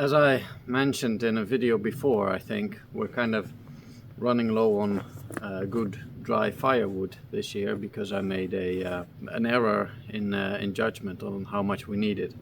As I mentioned in a video before, I think we're kind of running low on good dry firewood this year because I made an error in judgment on how much we needed.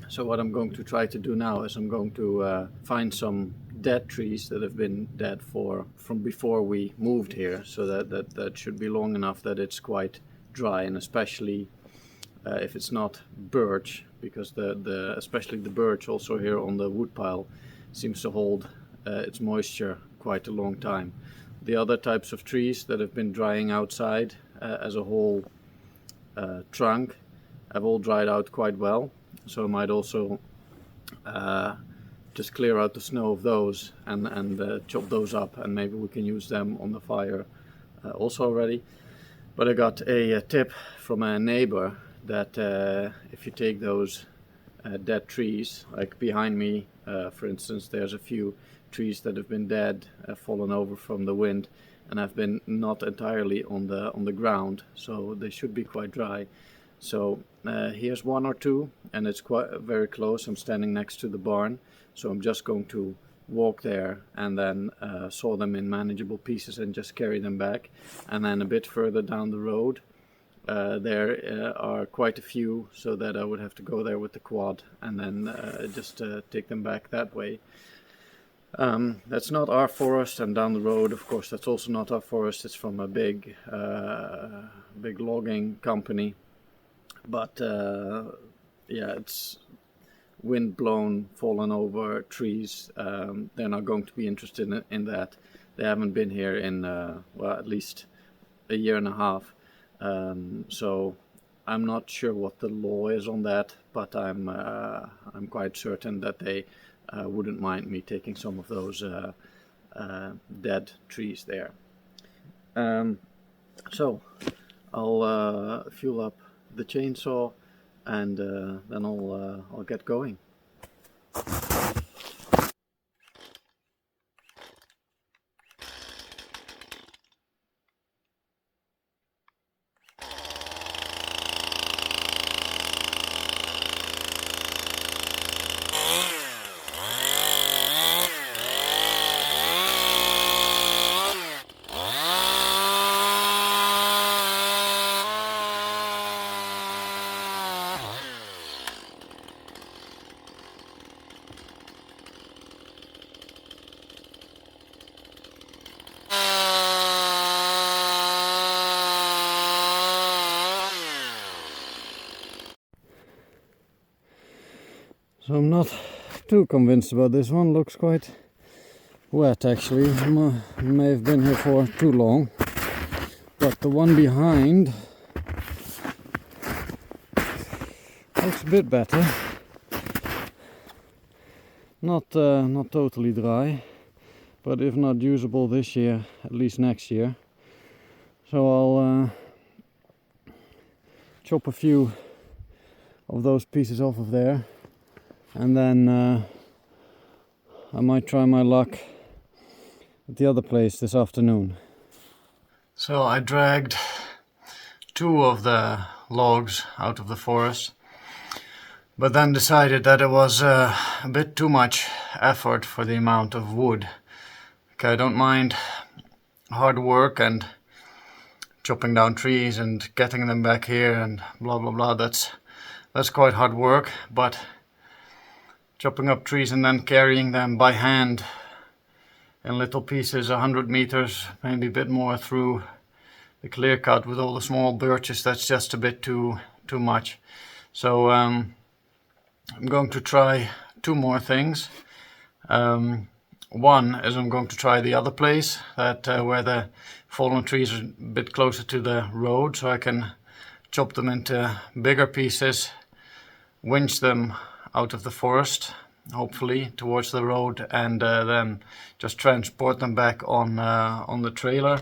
So what I'm going to try to do now is I'm going to find some dead trees that have been dead from before we moved here, so that should be long enough that it's quite dry, and especially if it's not birch, because especially the birch also here on the wood pile seems to hold its moisture quite a long time. The other types of trees that have been drying outside as a whole trunk have all dried out quite well, so I might also just clear out the snow of those and chop those up, and maybe we can use them on the fire also already. But I got a tip from a neighbor that if you take those dead trees, like behind me for instance, there's a few trees that have been dead, fallen over from the wind, and have been not entirely on the ground, so they should be quite dry. So here's one or two, and it's quite very close. I'm standing next to the barn, so I'm just going to walk there and then saw them in manageable pieces and just carry them back. And then a bit further down the road there are quite a few, so that I would have to go there with the quad and then just take them back that way. That's not our forest, and down the road, of course, that's also not our forest. It's from a big logging company, but yeah, it's wind-blown, fallen over trees. They're not going to be interested in that. They haven't been here in well, at least a year and a half. So I'm not sure what the law is on that, but I'm quite certain that they wouldn't mind me taking some of those dead trees there. So I'll fuel up the chainsaw, and then I'll get going. So I'm not too convinced about this one. Looks quite wet actually. May have been here for too long. But the one behind looks a bit better. Not totally dry, but if not usable this year, at least next year. So I'll chop a few of those pieces off of there. And then I might try my luck at the other place this afternoon. So I dragged 2 of the logs out of the forest, but then decided that it was a bit too much effort for the amount of wood. Okay, I don't mind hard work and chopping down trees and getting them back here and blah blah blah. That's quite hard work, but chopping up trees and then carrying them by hand in little pieces 100 meters, maybe a bit more, through the clear cut with all the small birches, that's just a bit too much. So I'm going to try 2 more things. One is I'm going to try the other place that where the fallen trees are a bit closer to the road, so I can chop them into bigger pieces, winch them out of the forest, hopefully towards the road, and then just transport them back on the trailer.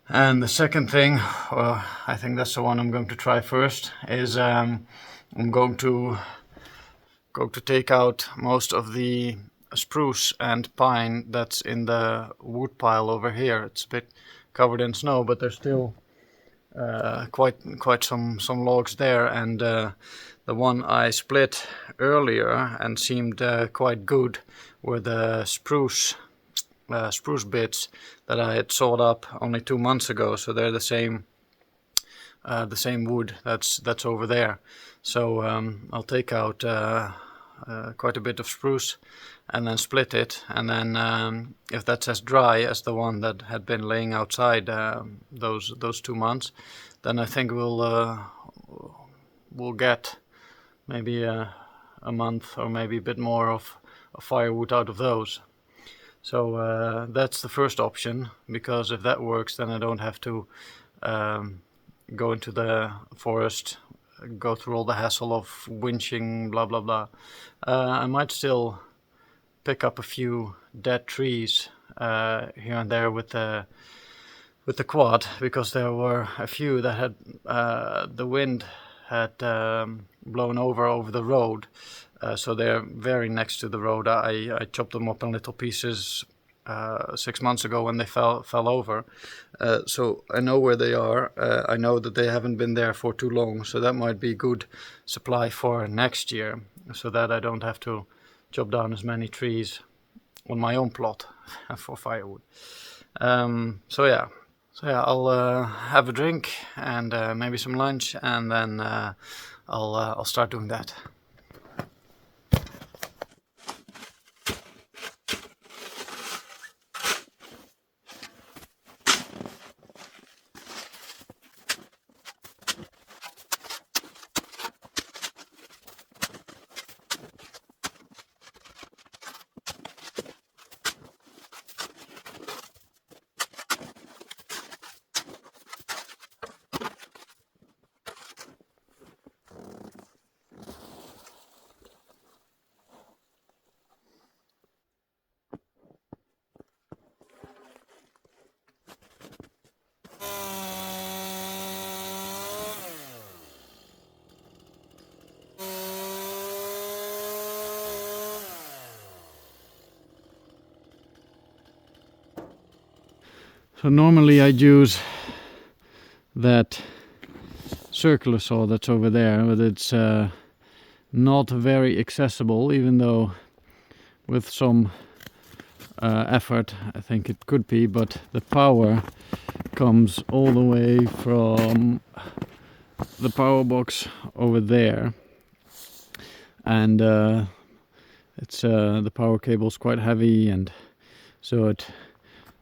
And the second thing, I think that's the one I'm going to try first, is I'm going to take out most of the spruce and pine that's in the wood pile over here. It's a bit covered in snow, but there's still quite some logs there, and the one I split earlier and seemed quite good were the spruce bits that I had sawed up only 2 months ago. So they're the same wood that's over there. So I'll take out quite a bit of spruce and then split it, and then if that's as dry as the one that had been laying outside those 2 months, then I think we'll get maybe a month or maybe a bit more of firewood out of those. So that's the first option, because if that works, then I don't have to go into the forest, go through all the hassle of winching, blah blah blah. I might still pick up a few dead trees here and there with the quad, because there were a few that had the wind had blown over the road, so they're very next to the road. I chopped them up in little pieces 6 months ago when they fell over, so I know where they are. I know that they haven't been there for too long, so that might be good supply for next year, so that I don't have to chop down as many trees on my own plot for firewood. So yeah, I'll have a drink and maybe some lunch, and then I'll start doing that. So normally I'd use that circular saw that's over there, but it's not very accessible, even though with some effort I think it could be, but the power comes all the way from the power box over there, and it's the power cable's quite heavy, and so it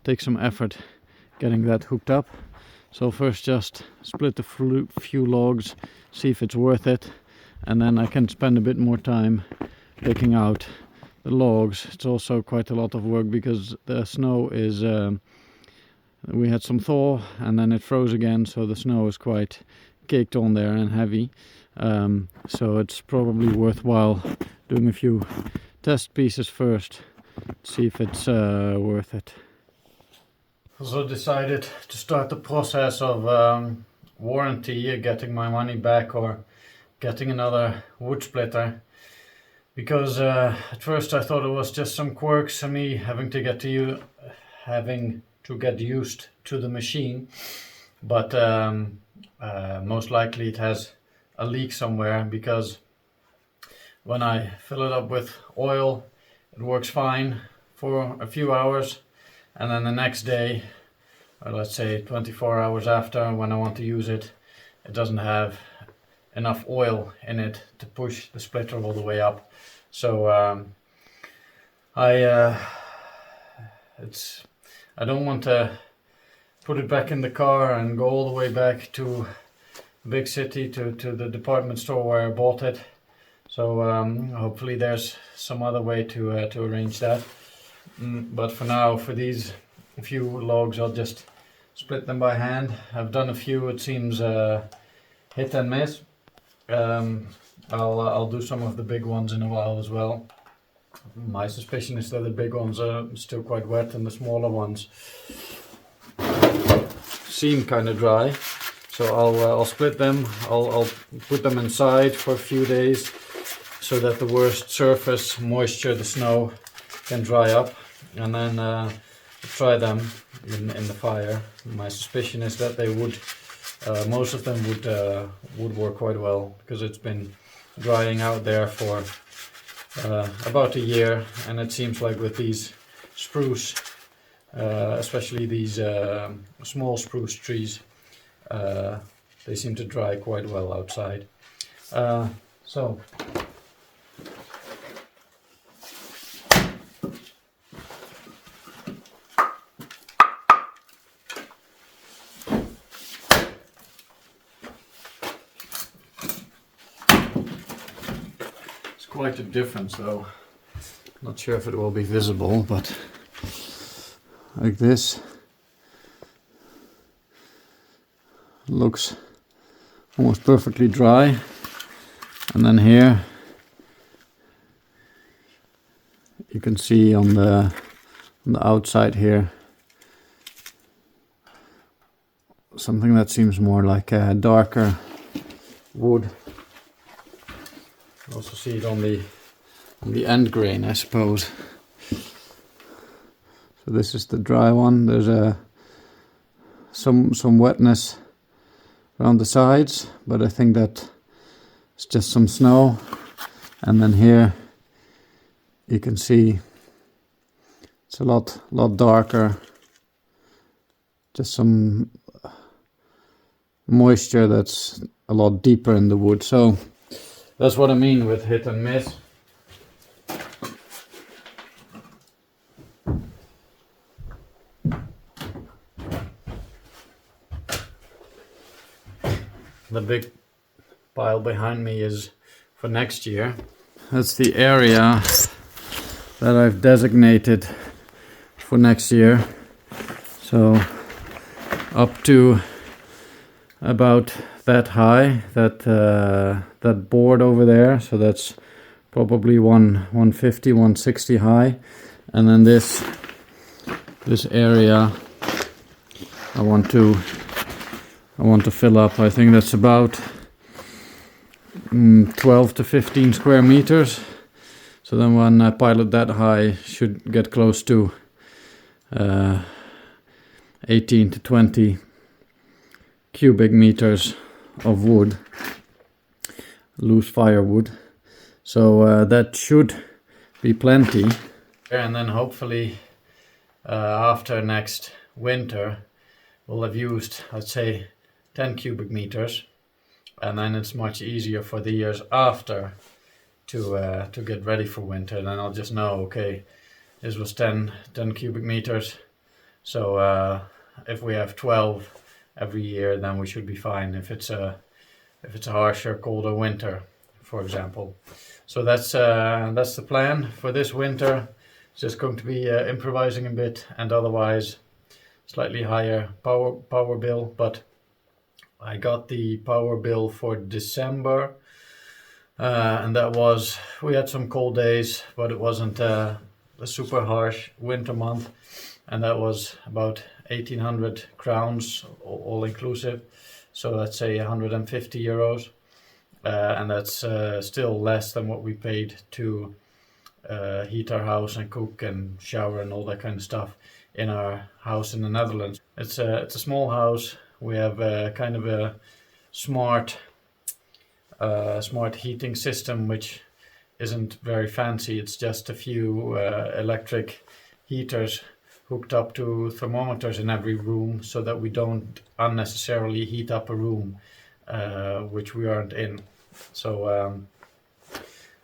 takes some effort getting that hooked up. So first just split the few logs, see if it's worth it, and then I can spend a bit more time picking out the logs. It's also quite a lot of work because the snow is we had some thaw and then it froze again, so the snow is quite caked on there and heavy, so it's probably worthwhile doing a few test pieces first, see if it's worth it. Also decided to start the process of warranty, getting my money back or getting another wood splitter, because at first I thought it was just some quirks and me having to get used to the machine, but most likely it has a leak somewhere, because when I fill it up with oil it works fine for a few hours, and then the next day, or let's say 24 hours after, when I want to use it, it doesn't have enough oil in it to push the splitter all the way up. So I don't want to put it back in the car and go all the way back to the big city, to the department store where I bought it. So hopefully there's some other way to arrange that. But for now, for these few logs, I'll just split them by hand. I've done a few, it seems hit and miss. I'll do some of the big ones in a while as well. My suspicion is that the big ones are still quite wet and the smaller ones seem kind of dry. So I'll split them. I'll put them inside for a few days so that the worst surface moisture, the snow, can dry up, and then try them in the fire. My suspicion is that they would, most of them would work quite well, because it's been drying out there for about a year, and it seems like with these spruce, especially these small spruce trees, they seem to dry quite well outside. So it's quite a difference though. Not sure if it will be visible, but like this. Looks almost perfectly dry, and then here you can see on the outside here something that seems more like a darker wood. You also see it on the end grain, I suppose. So this is the dry one. There's some wetness around the sides, but I think that it's just some snow. And then here you can see it's a lot darker, just some moisture that's a lot deeper in the wood. So that's what I mean with hit and miss. The big pile behind me is for next year. That's the area that I've designated for next year. So up to about that high, that board over there. So that's probably 150, 160 high, and then this area I want to fill up. I think that's about 12 to 15 square meters. So then when I pile it that high, should get close to 18 to 20 cubic meters of wood, loose firewood. So that should be plenty. And then hopefully after next winter we'll have used, I'd say, 10 cubic meters, and then it's much easier for the years after to get ready for winter. Then I'll just know, okay, this was 10 cubic meters, so if we have 12 every year, then we should be fine if it's a harsher, colder winter, for example. So that's the plan for this winter. It's just going to be improvising a bit, and otherwise slightly higher power bill, but I got the power bill for December, and we had some cold days, but it wasn't a super harsh winter month, and that was about 1,800 crowns all inclusive, so let's say 150 euros, and that's still less than what we paid to heat our house and cook and shower and all that kind of stuff in our house in the Netherlands. It's a small house. We have kind of a smart heating system, which isn't very fancy. It's just a few electric heaters hooked up to thermometers in every room, so that we don't unnecessarily heat up a room which we aren't in. So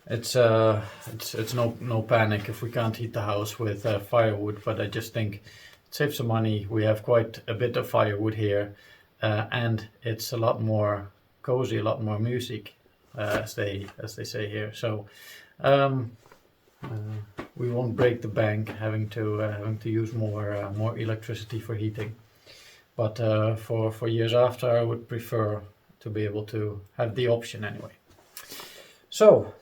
it's no panic if we can't heat the house with firewood, but I just think it saves some money. We have quite a bit of firewood here, and it's a lot more cozy, a lot more music, as they say here. So we won't break the bank having to use more electricity for heating. But for years after, I would prefer to be able to have the option anyway. So,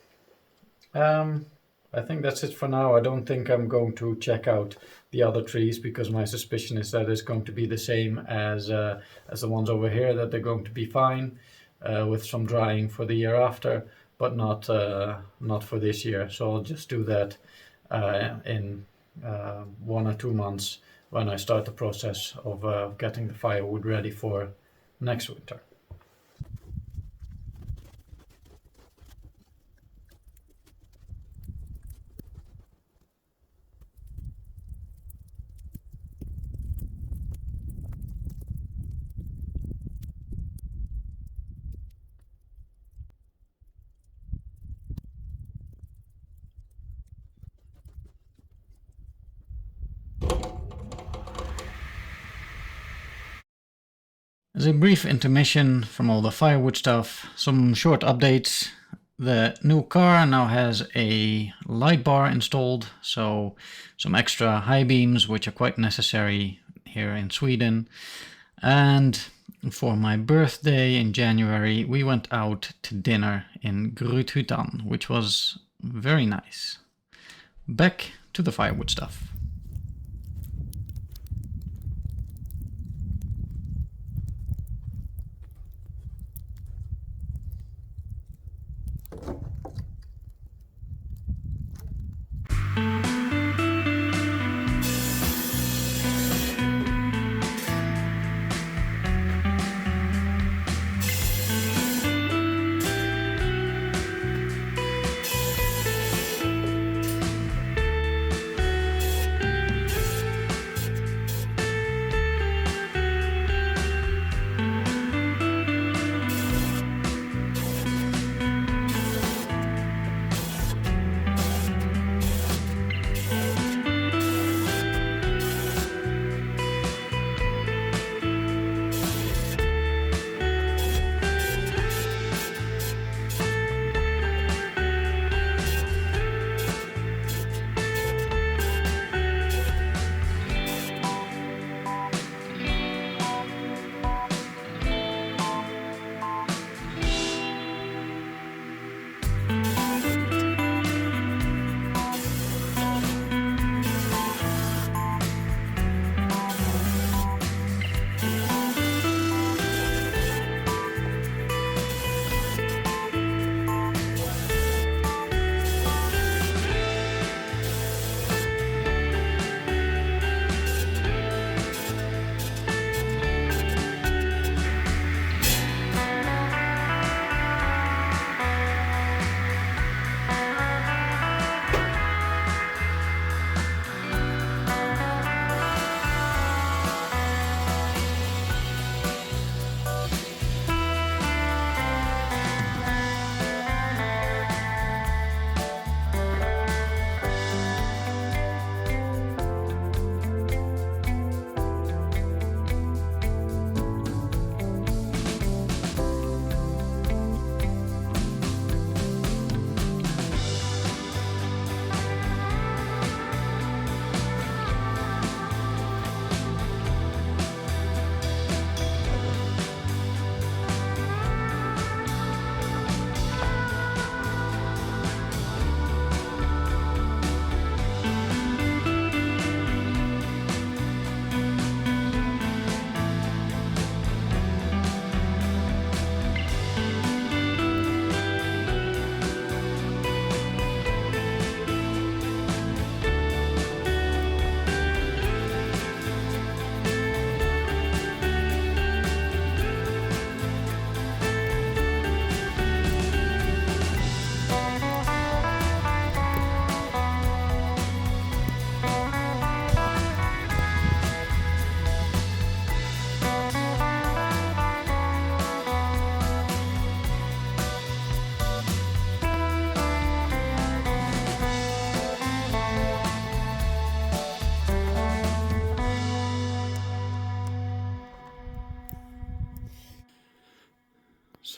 I think that's it for now. I don't think I'm going to check out the other trees because my suspicion is that it's going to be the same as the ones over here, that they're going to be fine with some drying for the year after, but not for this year. So I'll just do that in 1 or 2 months when I start the process of getting the firewood ready for next winter. As a brief intermission from all the firewood stuff, some short updates. The new car now has a light bar installed, so some extra high beams, which are quite necessary here in Sweden. And for my birthday in January, we went out to dinner in Grythyttan, which was very nice. Back to the firewood stuff.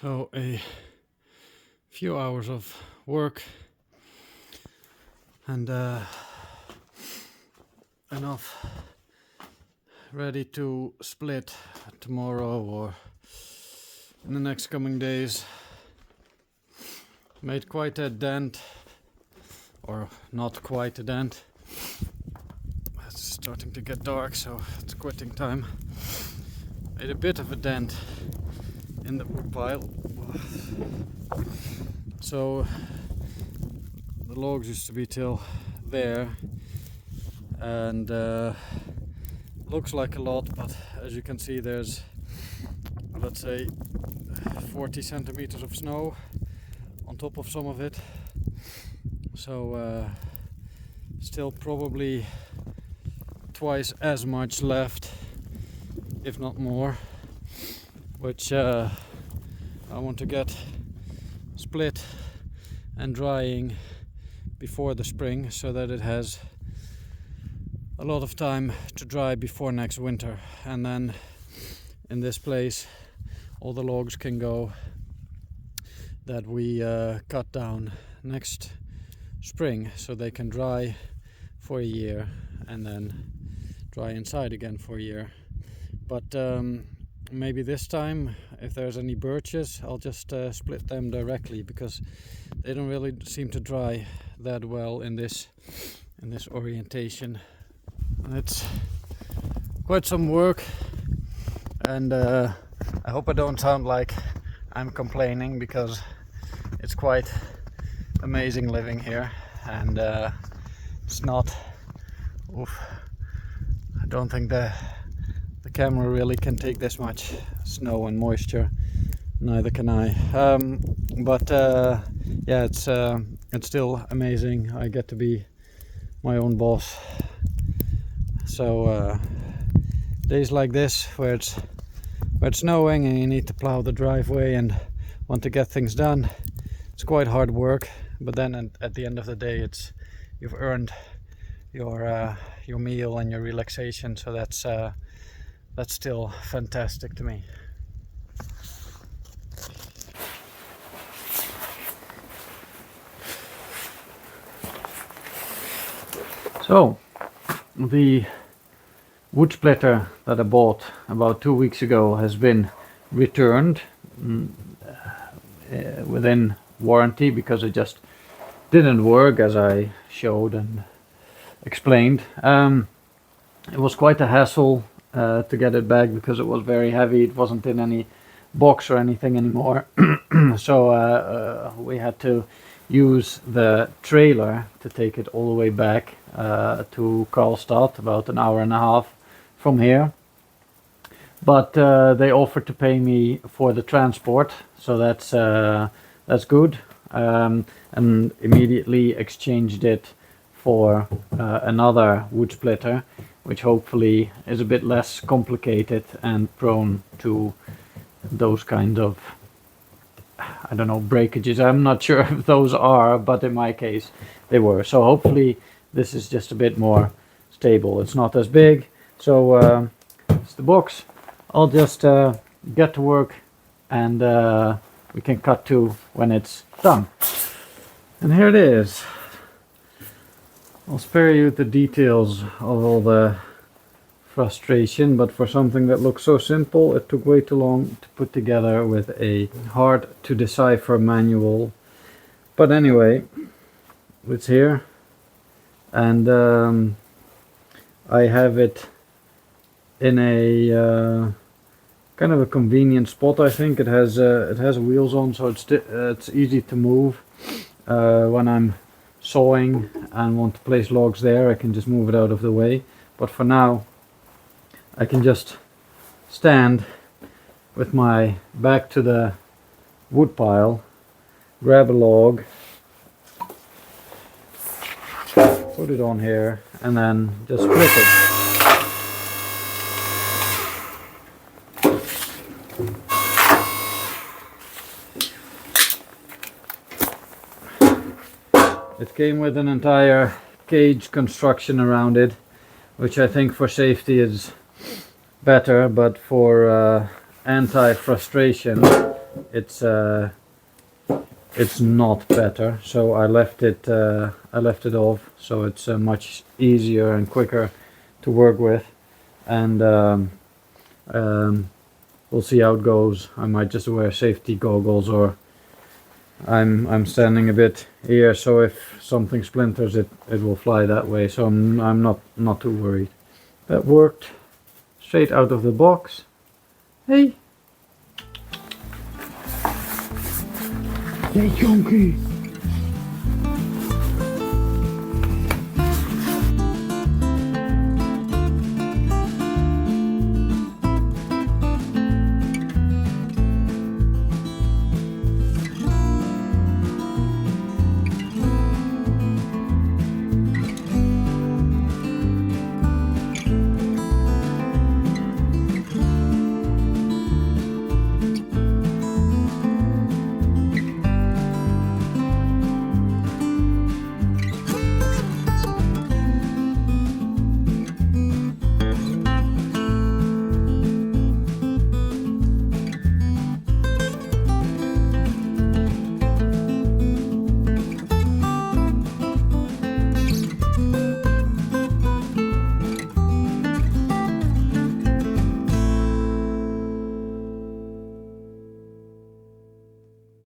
So a few hours of work and enough ready to split tomorrow or in the next coming days. Made quite a dent, or not quite a dent. It's starting to get dark, so it's quitting time. Made a bit of a dent in the wood pile. So the logs used to be till there, and looks like a lot, but as you can see, there's, let's say, 40 centimeters of snow on top of some of it. So still probably twice as much left, if not more, which I want to get split and drying before the spring, so that it has a lot of time to dry before next winter. And then in this place all the logs can go that we cut down next spring, so they can dry for a year and then dry inside again for a year. But maybe this time, if there's any birches, I'll just split them directly, because they don't really seem to dry that well in this orientation. And it's quite some work, and I hope I don't sound like I'm complaining, because it's quite amazing living here, and it's not, I don't think the camera really can take this much snow and moisture, neither can I, but yeah, it's still amazing. I get to be my own boss. So days like this, where it's snowing and you need to plow the driveway and want to get things done, it's quite hard work, but then at the end of the day, you've earned your meal and your relaxation, so that's still fantastic to me. So the wood splitter that I bought about 2 weeks ago has been returned within warranty, because it just didn't work as I showed and explained. It was quite a hassle to get it back, because it was very heavy. It wasn't in any box or anything anymore. So we had to use the trailer to take it all the way back to Karlstad, about an hour and a half from here. But they offered to pay me for the transport, so that's good, and immediately exchanged it for another wood splitter, which hopefully is a bit less complicated and prone to those kind of, I don't know, breakages. I'm not sure if those are, but in my case they were. So hopefully this is just a bit more stable. It's not as big, so it's the box. I'll just get to work, and we can cut to when it's done. And here it is. I'll spare you the details of all the frustration, but for something that looks so simple, it took way too long to put together with a hard to decipher manual. But anyway, it's here, and I have it in a kind of a convenient spot. I think it has wheels on, so it's easy to move. When I'm sawing and want to place logs there, I can just move it out of the way. But for now, I can just stand with my back to the wood pile, grab a log, put it on here, and then just split it. It came with an entire cage construction around it, which I think for safety is better, but for anti-frustration it's not better. So I left it off, so it's much easier and quicker to work with, and we'll see how it goes. I might just wear safety goggles or I'm standing a bit here, so if something splinters, it will fly that way. So I'm not too worried. That worked straight out of the box. Hey, hey, Chunky.